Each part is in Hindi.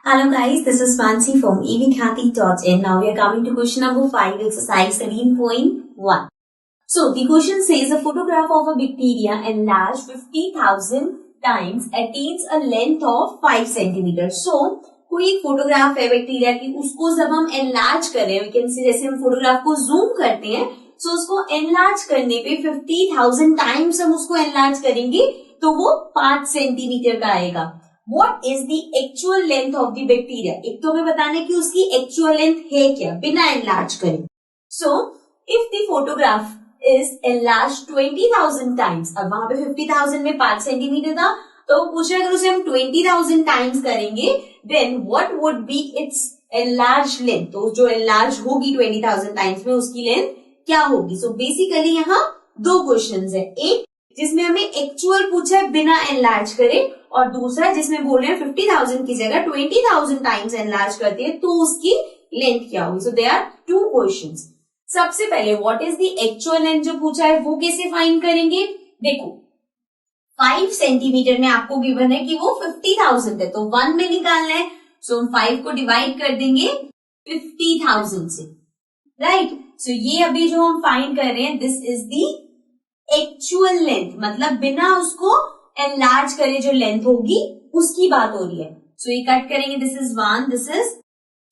Hello guys, this is Mansi from evkhati.in. Now we are coming to question number 5, exercise 13.1. So the question says a photograph of a bacteria enlarged 50,000 times attains a length of 5 cm. So कोई एक फोटोग्राफ है बैक्टीरिया की, उसको जब हम एनलार्ज कर रहे हैं, कैन सी जैसे हम फोटोग्राफ को जूम करते हैं, सो उसको एनलार्ज करने पे 50,000 टाइम्स हम उसको एनलार्ज करेंगे तो वो 5 सेंटीमीटर का आएगा. What is the actual length of the bacteria? एक तो हमें बताना है कि उसकी actual length है क्या बिना एनलार्ज करें. So if the photograph is enlarged 20,000 times, अब वहां पे 50,000 में 5 सेंटीमीटर था, तो पूछ रहे अगर उसे हम 20,000 टाइम्स करेंगे then what would be its enlarged length? तो जो enlarge होगी 20,000 टाइम्स में उसकी लेंथ क्या होगी? So basically यहाँ दो क्वेश्चंस है, एक जिसमें हमें एक्चुअल पूछा है बिना एनलार्ज करे, और दूसरा जिसमें बोल रहे हैं 50,000 की जगह 20,000 टाइम्स एनलार्ज करते हैं तो उसकी लेंथ क्या होगी. So there are two questions. सबसे पहले what is the actual length जो पूछा है वो कैसे फाइंड करेंगे. देखो 5 सेंटीमीटर में आपको गिवन है कि वो 50,000 है, तो 1 में निकालना है. सो हम 5 को डिवाइड कर देंगे 50,000 से, राइट. सो ये अभी जो हम फाइंड कर रहे हैं this is the actual length, मतलब बिना उसको एनलार्ज करे जो लेंथ होगी उसकी बात हो रही है. सो ये कट करेंगे, दिस इज 1, दिस इज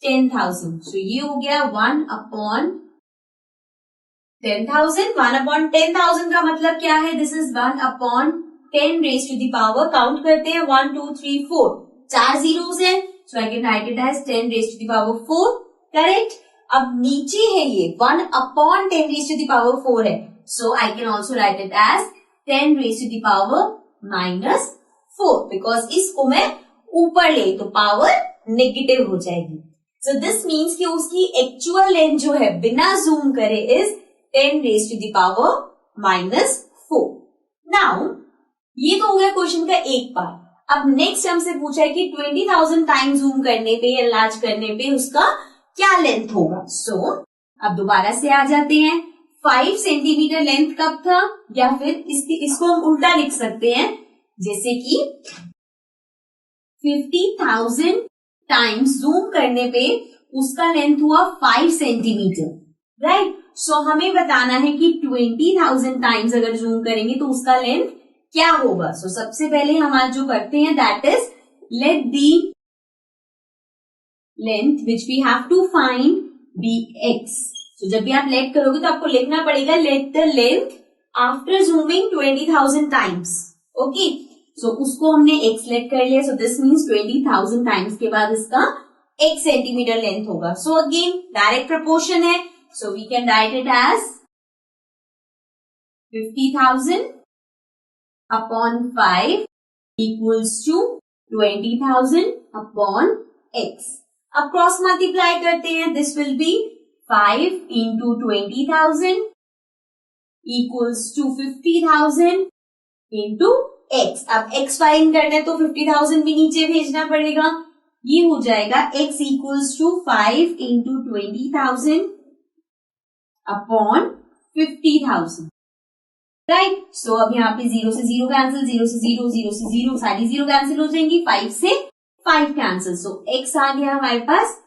10,000. सो ये हो गया 1 अपॉन 10,000. 1 अपॉन 10,000 का मतलब क्या है, this is 1 upon 10 raise to the power. Count करते हैं 1 2 3 4, 4 जीरोस है, so I can write it as 10 raise to the power 4. Correct. अब नीचे है ये 1 upon 10 raise to the power 4 है, so I can also write it as 10 raised to the power minus 4, because इसको मैं ऊपर ले तो पावर नेगेटिव हो जाएगी. So this means कि उसकी एक्चुअल लेंथ जो है बिना जूम करे is 10 raised to the power minus 4. Now ये तो हो गया क्वेश्चन का एक पार्ट. अब नेक्स्ट हमसे पूछा है कि 20,000 टाइम जूम करने पे या लार्ज करने पे उसका क्या लेंथ होगा. So अब दोबारा से आ जाते हैं. 5 सेंटीमीटर लेंथ कब था, या फिर इसको हम उल्टा लिख सकते हैं, जैसे कि 50,000 टाइम्स जूम करने पे उसका लेंथ हुआ 5 सेंटीमीटर, राइट. सो हमें बताना है कि 20,000 टाइम्स अगर जूम करेंगे तो उसका लेंथ क्या होगा. सो सबसे पहले हम आज जो करते हैं that is let the length which we have to find be x. तो जब भी आप लेट करोगे तो आपको लिखना पड़ेगा let the length after zooming 20,000 times. Okay, so उसको हमने x लेट कर लिया. सो दिस मीन्स 20,000 टाइम्स के बाद इसका 1 सेंटीमीटर लेंथ होगा. सो अगेन डायरेक्ट प्रपोर्शन है, so we can write it as 50,000 upon 5 equals to 20,000 upon x. अब क्रॉस मल्टीप्लाई करते हैं, this will be 5 into 20,000 equals to 50,000 into x. अब x फाइंड करना है तो 50,000 भी नीचे भेजना पड़ेगा. ये हो जाएगा x equals to 5 into 20,000 upon 50,000, right. So अब यहाँ पे 0 से 0 कैंसिल, 0 से 0, 0 से 0, सारी 0 कैंसिल हो जाएंगी, 5 से 5 कैंसिल. सो x आ गया हमारे पास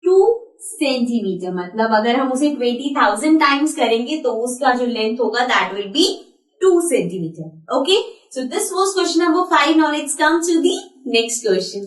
2 सेंटीमीटर. मतलब अगर हम उसे 20,000 टाइम्स करेंगे तो उसका जो लेंथ होगा that will be 2 centimetre. Okay, so this was question number 5. Now let's come to the next question.